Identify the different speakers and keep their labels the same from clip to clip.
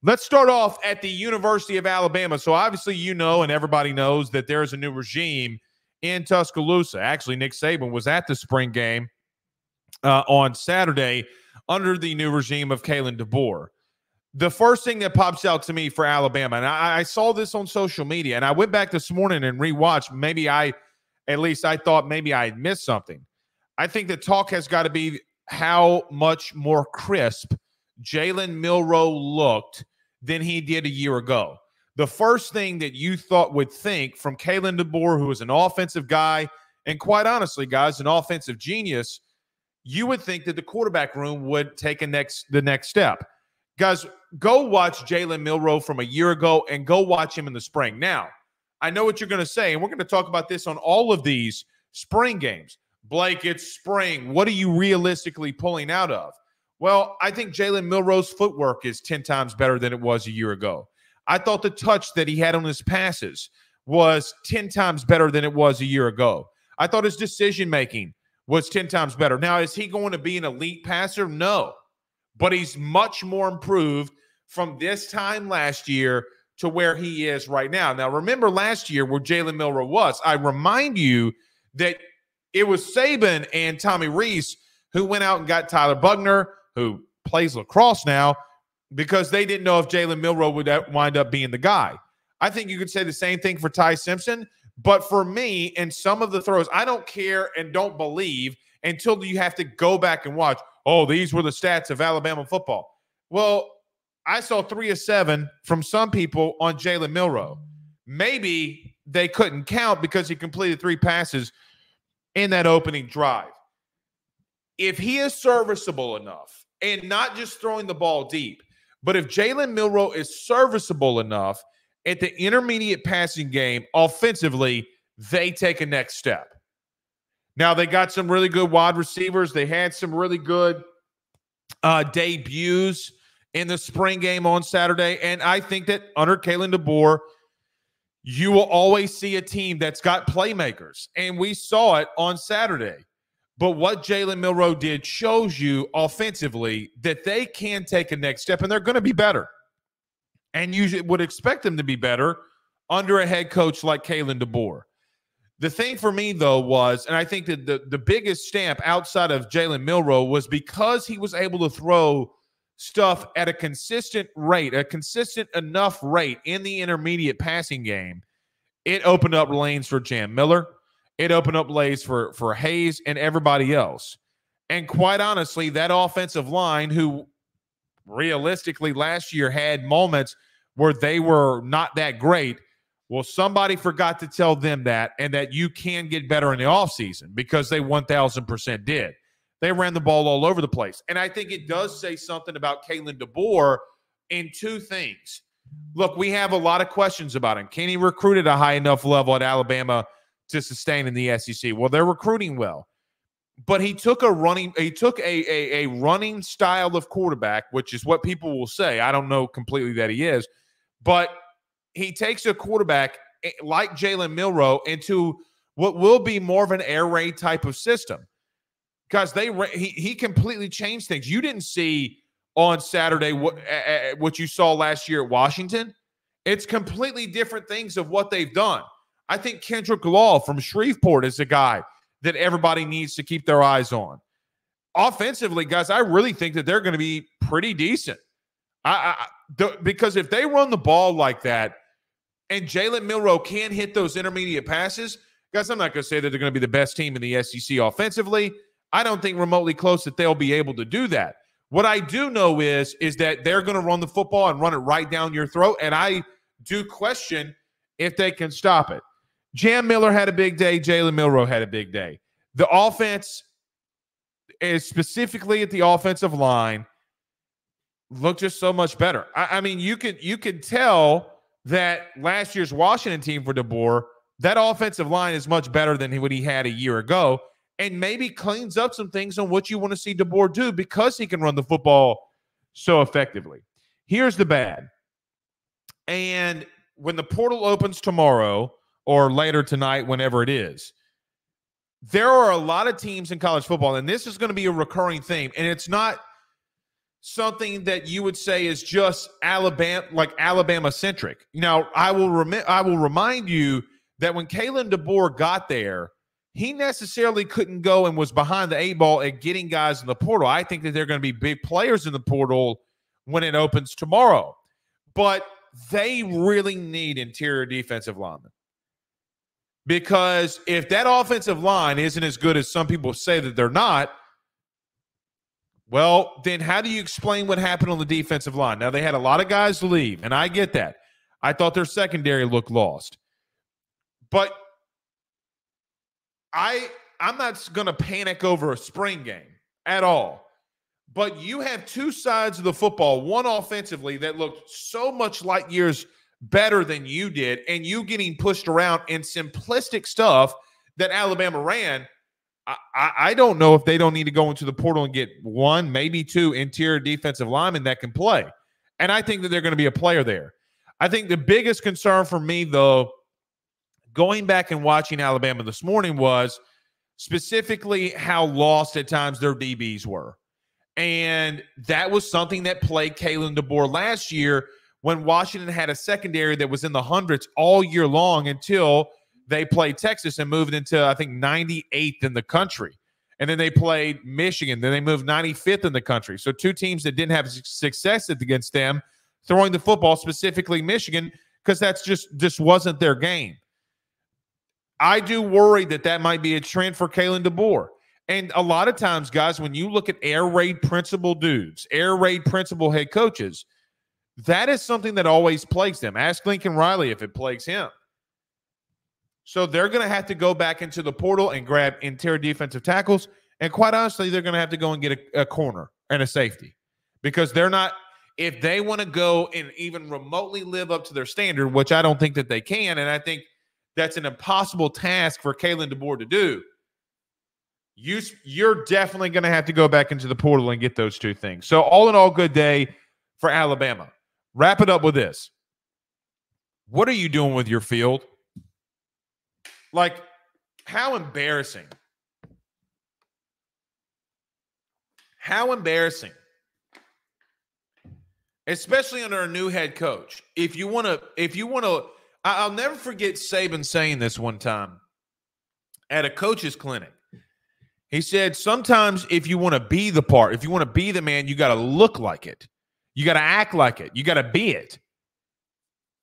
Speaker 1: Let's start off at the University of Alabama. So obviously you know, and everybody knows, that there's a new regime in Tuscaloosa. Actually, Nick Saban was at the spring game on Saturday under the new regime of Kalen DeBoer. The first thing that pops out to me for Alabama, and I saw this on social media, and I went back this morning and rewatched. I thought maybe I had missed something. I think the talk has got to be how much more crisp Jalen Milroe looked than he did a year ago. The first thing that you would think from Kalen DeBoer, who is an offensive guy, and quite honestly, guys, an offensive genius, you would think that the quarterback room would take the next step. Guys, go watch Jalen Milroe from a year ago and go watch him in the spring. Now, I know what you're going to say, and we're going to talk about this on all of these spring games. Blake, it's spring. What are you realistically pulling out of? Well, I think Jalen Milroe's footwork is 10 times better than it was a year ago. I thought the touch that he had on his passes was 10 times better than it was a year ago. I thought his decision-making was 10 times better. Now, is he going to be an elite passer? No. But he's much more improved from this time last year to where he is right now. Now, remember last year where Jalen Milroe was. I remind you that it was Saban and Tommy Rees who went out and got Tyler Buckner, who plays lacrosse now, because they didn't know if Jalen Milroe would wind up being the guy. I think you could say the same thing for Ty Simpson. But for me, in some of the throws, I don't care and don't believe until you have to go back and watch, oh, these were the stats of Alabama football. Well, I saw 3 of 7 from some people on Jalen Milroe. Maybe they couldn't count because he completed 3 passes in that opening drive. If he is serviceable enough, and not just throwing the ball deep, but if Jalen Milroe is serviceable enough at the intermediate passing game offensively, they take a next step. Now, they got some really good wide receivers. They had some really good debuts in the spring game on Saturday. And I think that under Kalen DeBoer, you will always see a team that's got playmakers. And we saw it on Saturday. But what Jalen Milroe did shows you offensively that they can take a next step, and they're going to be better. And you would expect them to be better under a head coach like Kalen DeBoer. The thing for me, though, was, and I think that the biggest stamp outside of Jalen Milroe was because he was able to throw stuff at a consistent rate, a consistent enough rate in the intermediate passing game, it opened up lanes for Jam Miller. It opened up lanes for Hayes and everybody else. And quite honestly, that offensive line, who realistically last year had moments where they were not that great, well, somebody forgot to tell them that, and that you can get better in the offseason, because they 1,000% did. They ran the ball all over the place. And I think it does say something about Kalen DeBoer in 2 things. Look, we have a lot of questions about him. Can he recruit at a high enough level at Alabama to sustain in the SEC? Well, they're recruiting well. But he took a running style of quarterback, which is what people will say. I don't know completely that he is. But he takes a quarterback like Jalen Milroe into what will be more of an air raid type of system. Because he completely changed things. You didn't see on Saturday what you saw last year at Washington. It's completely different things of what they've done. I think Kendrick Law from Shreveport is a guy that everybody needs to keep their eyes on. Offensively, guys, I really think that they're going to be pretty decent. Because if they run the ball like that and Jalen Milroe can hit those intermediate passes, guys, I'm not going to say that they're going to be the best team in the SEC offensively. I don't think remotely close that they'll be able to do that. What I do know is that they're going to run the football and run it right down your throat, and I do question if they can stop it. Jam Miller had a big day. Jalen Milroe had a big day. The offense, is specifically at the offensive line, looked just so much better. I mean, you could tell that last year's Washington team for DeBoer, that offensive line is much better than what he had a year ago, and maybe cleans up some things on what you want to see DeBoer do because he can run the football so effectively. Here's the bad. And when the portal opens tomorrow or later tonight, whenever it is, there are a lot of teams in college football, and this is going to be a recurring theme, and it's not something that you would say is just Alabama centric. Now, I will remind you that when Kalen DeBoer got there, he necessarily couldn't go and was behind the 8 ball at getting guys in the portal. I think that they're going to be big players in the portal when it opens tomorrow. But they really need interior defensive linemen. Because if that offensive line isn't as good as some people say that they're not, well, then how do you explain what happened on the defensive line? Now, they had a lot of guys leave, and I get that. I thought their secondary looked lost. But I'm not going to panic over a spring game at all. But you have two sides of the football, one offensively that looked so much light years better than you did, and you getting pushed around in simplistic stuff that Alabama ran. I don't know if they don't need to go into the portal and get one, maybe two interior defensive linemen that can play. And I think that they're going to be a player there. I think the biggest concern for me, though, going back and watching Alabama this morning was specifically how lost at times their DBs were. And that was something that plagued Kalen DeBoer last year when Washington had a secondary that was in the hundreds all year long until they played Texas and moved into, I think, 98th in the country. And then they played Michigan. Then they moved 95th in the country. So two teams that didn't have success against them throwing the football, specifically Michigan, because that's just wasn't their game. I do worry that might be a trend for Kalen DeBoer. And a lot of times, guys, when you look at air raid principal dudes, air raid principal head coaches, that is something that always plagues them. Ask Lincoln Riley if it plagues him. So they're going to have to go back into the portal and grab interior defensive tackles. And quite honestly, they're going to have to go and get a corner and a safety because they're not – if they want to go and even remotely live up to their standard, which I don't think that they can, and I think that's an impossible task for Kalen DeBoer to do, you're definitely going to have to go back into the portal and get those two things. So all in all, good day for Alabama. Wrap it up with this. What are you doing with your field? Like, how embarrassing. How embarrassing. Especially under a new head coach. If you want to, I'll never forget Saban saying this one time at a coach's clinic. He said, sometimes if you want to be the part, if you want to be the man, you got to look like it. You got to act like it. You got to be it.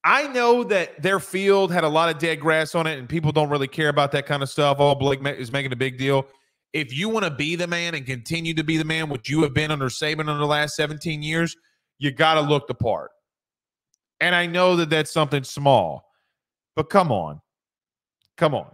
Speaker 1: I know that their field had a lot of dead grass on it, and people don't really care about that kind of stuff. Oh, Blake is making a big deal. If you want to be the man and continue to be the man, which you have been under Saban under the last 17 years, you got to look the part. And I know that that's something small, but come on. Come on.